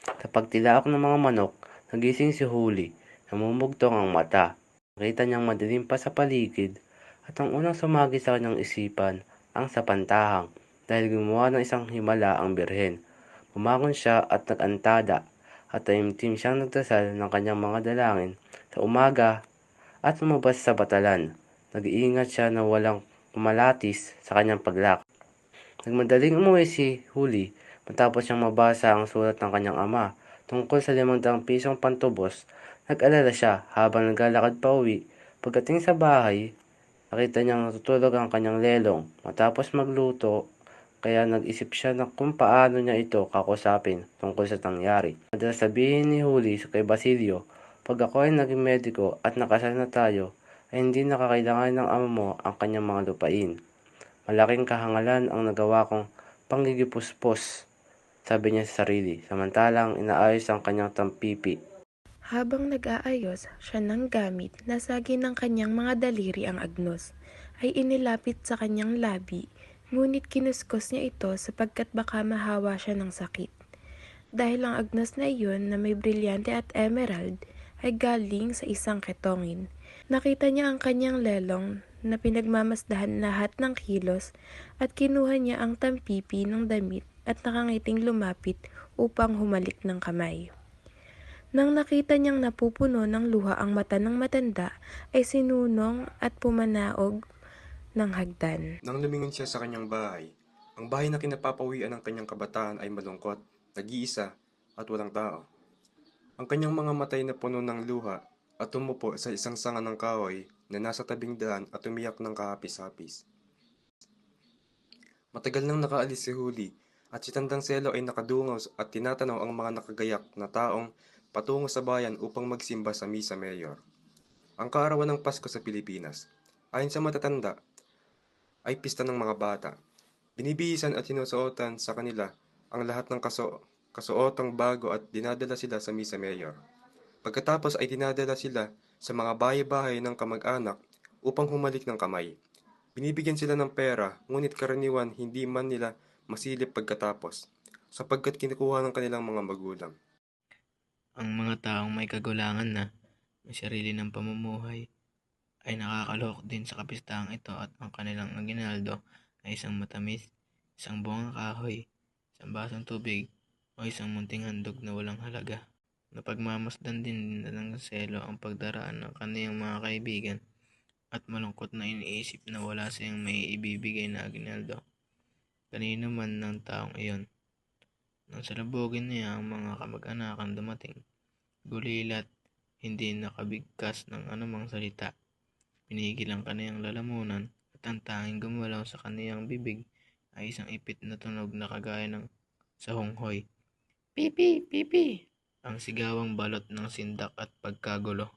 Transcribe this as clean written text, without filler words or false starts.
Sa pagtilaok ng mga manok, nagising si Huli. Namumugtong ang mata. Nakita niyang madilim pa sa paligid at ang unang sumagi sa kanyang isipan ang sapantahang dahil gumawa ng isang himala ang birhen. Bumangon siya at nag-antada at taimtim siyang nagdasal ng kanyang mga dalangin sa umaga at lumabas sa batalan. Nag-iingat siya na walang kumalatis sa kanyang paglakad. Nagmadaling umuwi si Huli matapos niyang mabasa ang sulat ng kanyang ama tungkol sa 500 pisong pantubos. Nag-alala siya habang naglalakad pa uwi. Pagdating sa bahay, nakita niyang natutulog ang kanyang lelong matapos magluto, kaya nag-isip siya na kung paano niya ito kakusapin tungkol sa nangyari. Madalas sabihin ni Huli kay Basilio, "Pag ako ay naging mediko at nakasal na tayo, ay hindi nakakailangan ng ama mo ang kanyang mga lupain. Malaking kahangalan ang nagawa kong panggigipuspos," sabi niya sa sarili, samantalang inaayos ang kanyang tampipi. Habang nag-aayos siya ng gamit na sagi ng kanyang mga daliri ang agnos, ay inilapit sa kanyang labi, ngunit kinuskos niya ito sapagkat baka mahawa siya ng sakit. Dahil ang agnos na iyon na may brilyante at emerald ay galing sa isang ketongin. Nakita niya ang kanyang lelong na pinagmamasdahan lahat ng kilos at kinuha niya ang tampipi ng damit at nakangiting lumapit upang humalik ng kamay. Nang nakita niyang napupuno ng luha ang mata ng matanda, ay sinunong at pumanaog ng hagdan. Nang lumingon siya sa kanyang bahay, ang bahay na kinapapawian ng kanyang kabataan ay malungkot, nag-iisa, at walang tao. Ang kanyang mga matay na puno ng luha at tumupo sa isang sanga ng kahoy na nasa tabing daan at umiyak ng kahapis-hapis. Matagal nang nakaalis si Huli at si Tandang Selo ay nakadungaw at tinatanaw ang mga nakagayak na taong patungo sa bayan upang magsimba sa Misa Mayor. Ang kaarawan ng Pasko sa Pilipinas, ayon sa matatanda, ay pista ng mga bata. Binibihisan at sinusuotan sa kanila ang lahat ng kasuotang bago at dinadala sila sa Misa Mayor. Pagkatapos ay dinadala sila sa mga bahay-bahay ng kamag-anak upang humalik ng kamay. Binibigyan sila ng pera, ngunit karaniwan hindi man nila masilip pagkatapos, sapagkat kinukuha ng kanilang mga magulang. Ang mga taong may kagulangan na may sarili ng pamumuhay ay nakakalahok din sa kapistahang ito at ang kanilang aginaldo ay isang matamis, isang bungang kahoy, isang basong tubig o isang munting handog na walang halaga. Napagmamasdan din ng Selo ang pagdaraan ng kaniyang mga kaibigan at malungkot na iniisip na wala siyang may ibibigay na aginaldo. Kanino man ng taong iyon. Nang salubogin niya ang mga kamag-anakan dumating, gulilat, hindi nakabigkas ng anumang salita. Pinigil ang kaniyang lalamunan at ang tanging gumalaw sa kaniyang bibig ay isang ipit na tunog na kagaya ng sahunghoy. Pipi! Pipi! Ang sigawang balot ng sindak at pagkagulo.